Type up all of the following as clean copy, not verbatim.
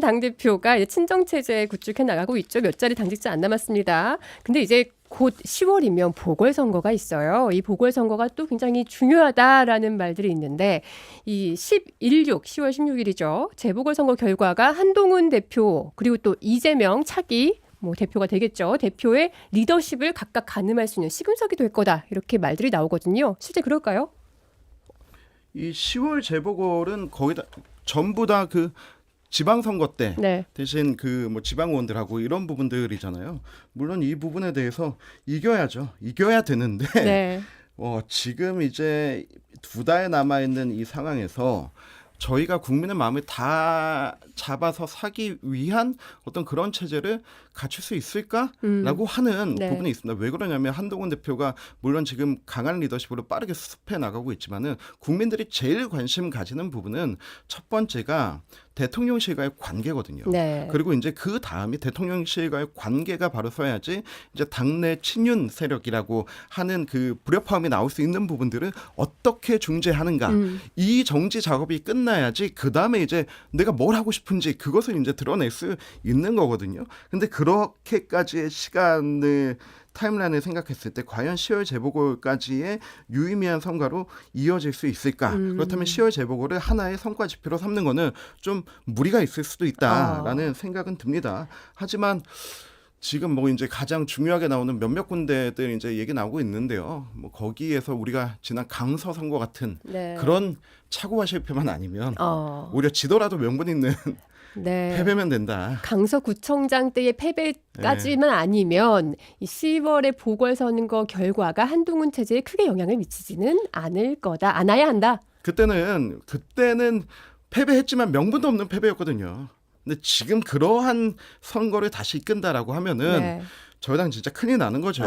당대표가 이제 친정체제 구축해 나가고 있죠. 몇 자리 당직자 안 남았습니다. 근데 이제 곧 10월이면 보궐선거가 있어요. 이 보궐선거가 또 굉장히 중요하다라는 말들이 있는데 이 10월 16일이죠. 재보궐선거 결과가 한동훈 대표 그리고 또 이재명 차기 대표가 되겠죠. 대표의 리더십을 각각 가늠할 수 있는 시금석이 될 거다. 이렇게 말들이 나오거든요. 실제 그럴까요? 이 10월 재보궐은 거의 다 전부 다 그 지방선거 때 네. 대신 그 지방의원들하고 이런 부분들이잖아요. 물론 이 부분에 대해서 이겨야죠. 이겨야 되는데 네. 지금 이제 2달 남아 있는 이 상황에서 저희가 국민의 마음을 다 잡아서 사기 위한 어떤 그런 체제를 갖출 수 있을까라고 하는 네. 부분이 있습니다. 왜 그러냐면 한동훈 대표가 물론 지금 강한 리더십으로 빠르게 수습해 나가고 있지만은 국민들이 제일 관심 가지는 부분은 첫 번째가 대통령실과의 관계거든요. 네. 그리고 이제 그 다음이 대통령실과의 관계가 바로 서야지 이제 당내 친윤 세력이라고 하는 그 불협화음이 나올 수 있는 부분들을 어떻게 중재하는가. 이 정지 작업이 끝나야지 그 다음에 이제 내가 뭘 하고 싶은지 그것을 이제 드러낼 수 있는 거거든요. 근데 그렇게까지의 시간을 타임라인을 생각했을 때 과연 10월 재보궐까지의 유의미한 성과로 이어질 수 있을까? 그렇다면 10월 재보궐을 하나의 성과 지표로 삼는 거는 좀 무리가 있을 수도 있다라는 생각은 듭니다. 하지만 지금 이제 가장 중요하게 나오는 몇몇 군데들 이제 얘기 나오고 있는데요. 거기에서 우리가 지난 강서 선거 같은 네. 그런 차고와 실패만 아니면 오히려 지더라도 명분 있는 네. 패배면 된다. 강서구청장 때의 패배까지만 아니면 이 10월의 보궐선거 결과가 한동훈 체제에 크게 영향을 미치지는 않을 거다. 않아야 한다. 그때는 패배했지만 명분도 없는 패배였거든요. 근데 지금 그러한 선거를 다시 이끈다라고 하면은 저희 당 진짜 큰일 나는 거죠.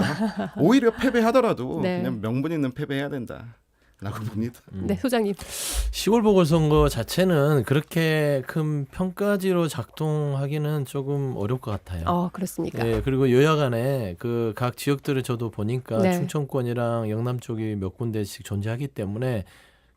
오히려 패배하더라도 그냥 명분 있는 패배해야 된다. 라고 봅니다. 네, 소장님. 10월 보궐선거 자체는 그렇게 큰 평가지로 작동하기는 조금 어려울 것 같아요. 그렇습니까? 네, 그리고 여야 간에 그 각 지역들을 저도 보니까 충청권이랑 영남 쪽이 몇 군데씩 존재하기 때문에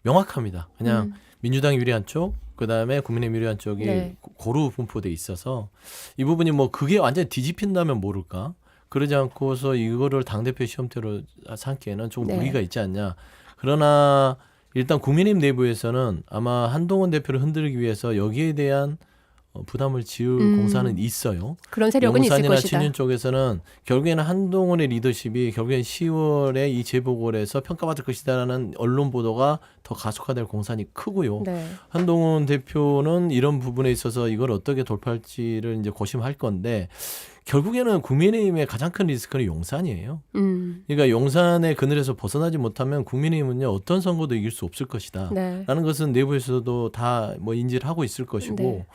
명확합니다. 그냥 민주당이 유리한 쪽, 그다음에 국민의힘 유리한 쪽이 고루 분포돼 있어서 이 부분이 그게 완전히 뒤집힌다면 모를까? 그러지 않고서 이거를 당대표 시험대로 삼기에는 조금 무리가 있지 않냐. 그러나 일단 국민의힘 내부에서는 아마 한동훈 대표를 흔들기 위해서 여기에 대한 부담을 지을 공사는 있어요. 그런 세력은 있을 용산이나 것이다. 친윤 쪽에서는 결국에는 한동훈의 리더십이 결국엔 10월에 이 재보궐에서 평가받을 것이다라는 언론 보도가 더 가속화될 공산이 크고요. 한동훈 대표는 이런 부분에 있어서 이걸 어떻게 돌파할지를 이제 고심할 건데 결국에는 국민의힘의 가장 큰 리스크는 용산이에요. 그러니까 용산의 그늘에서 벗어나지 못하면 국민의힘은요 어떤 선거도 이길 수 없을 것이다. 라는 것은 내부에서도 다 인지를 하고 있을 것이고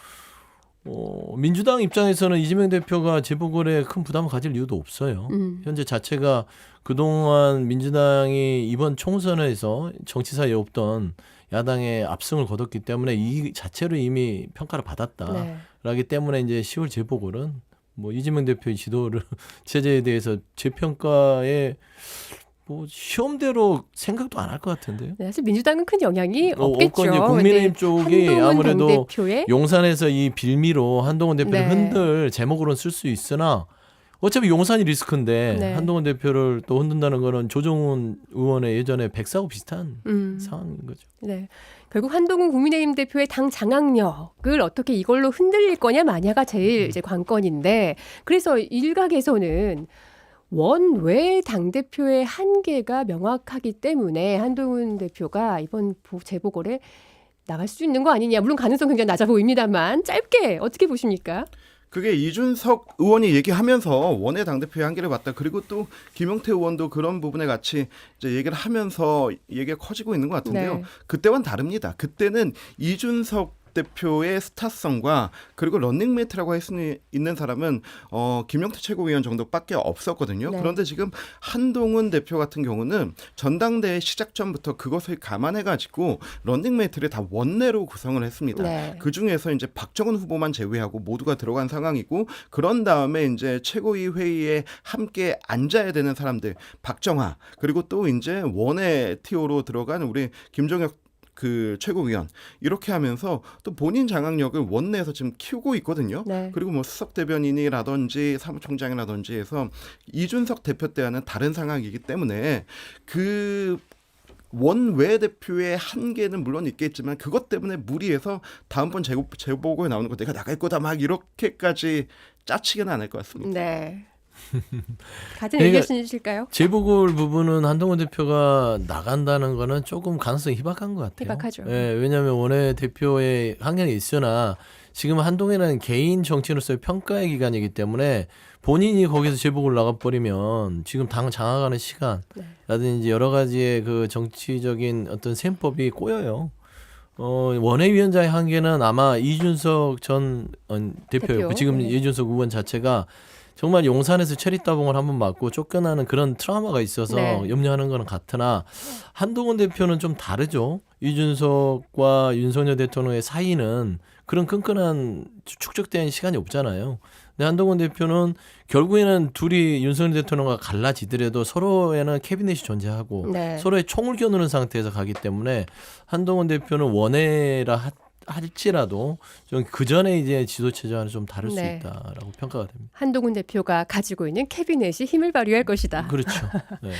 민주당 입장에서는 이재명 대표가 재보궐에 큰 부담을 가질 이유도 없어요. 현재 자체가 그동안 민주당이 이번 총선에서 정치사에 없던 야당의 압승을 거뒀기 때문에 이 자체로 이미 평가를 받았다. 라기 때문에 이제 10월 재보궐은 이재명 대표의 지도를 체제에 대해서 재평가에 시험대로 생각도 안 할 것 같은데요. 네, 사실 민주당은 큰 영향이 없겠죠. 이제 국민의힘 쪽이 아무래도 당대표의 용산에서 이 빌미로 한동훈 대표를 흔들 제목으로는 쓸 수 있으나 어차피 용산이 리스크인데 한동훈 대표를 또 흔든다는 거는 조정훈 의원의 예전에 백사하고 비슷한 상황인 거죠. 네. 결국 한동훈 국민의힘 대표의 당 장악력을 어떻게 이걸로 흔들릴 거냐 마냐가 제일 이제 관건인데 그래서 일각에서는 원외 당대표의 한계가 명확하기 때문에 한동훈 대표가 이번 재보궐에 나갈 수 있는 거 아니냐. 물론 가능성 굉장히 낮아 보입니다만 짧게 어떻게 보십니까? 그게 이준석 의원이 얘기하면서 원외 당대표의 한계를 봤다. 그리고 또 김용태 의원도 그런 부분에 같이 이제 얘기를 하면서 얘기가 커지고 있는 것 같은데요. 그때와는 다릅니다. 그때는 이준석 대표의 스타성과 그리고 런닝메이트라고 할 수 있는 사람은 김용태 최고위원 정도밖에 없었거든요. 그런데 지금 한동훈 대표 같은 경우는 전당대회 시작 전부터 그것을 감안해가지고 런닝메이트를 다 원내로 구성을 했습니다. 그중에서 이제 박정훈 후보만 제외하고 모두가 들어간 상황이고 그런 다음에 이제 최고위 회의에 함께 앉아야 되는 사람들 박정하 그리고 또 이제 원외 TO로 들어간 우리 김종혁 그 최고위원 이렇게 하면서 또 본인 장악력을 원내에서 지금 키우고 있거든요. 네. 그리고 뭐 수석 대변인이라든지 사무총장이라든지 해서 이준석 대표 때와는 다른 상황이기 때문에 그 원외 대표의 한계는 물론 있겠지만 그것 때문에 무리해서 다음번 재보고에 나오는 거 내가 나갈 거다 막 이렇게까지 짜치게는 않을 것 같습니다. 네. 같은 그러니까 의견이실까요? 재보궐 부분은 한동훈 대표가 나간다는 거는 조금 가능성이 희박한 것 같아요. 희박하죠. 예, 왜냐하면 원외 대표의 환경이 있으나 지금 한동훈은 개인 정치인으로서의 평가의 기간이기 때문에 본인이 거기서 재보궐 나가버리면 지금 당 장악하는 시간라든지 여러 가지의 그 정치적인 어떤 셈법이 꼬여요. 원외위원장의 한계는 아마 이준석 전 대표였고 지금 네. 이준석 의원 자체가 정말 용산에서 체리 따봉을 한번 맞고 쫓겨나는 그런 트라우마가 있어서 네. 염려하는 거는 같으나 한동훈 대표는 좀 다르죠. 이준석과 윤석열 대통령의 사이는 그런 끈끈한 축적된 시간이 없잖아요. 근데 한동훈 대표는 결국에는 둘이 윤석열 대통령과 갈라지더라도 서로에는 캐비넷이 존재하고 네. 서로의 총을 겨누는 상태에서 가기 때문에 한동훈 대표는 원외라 할지라도 좀 그 전에 이제 지도 체제와는 좀 다를 수 네. 있다라고 평가가 됩니다. 한동훈 대표가 가지고 있는 캐비넷이 힘을 발휘할 것이다. 그렇죠. 네.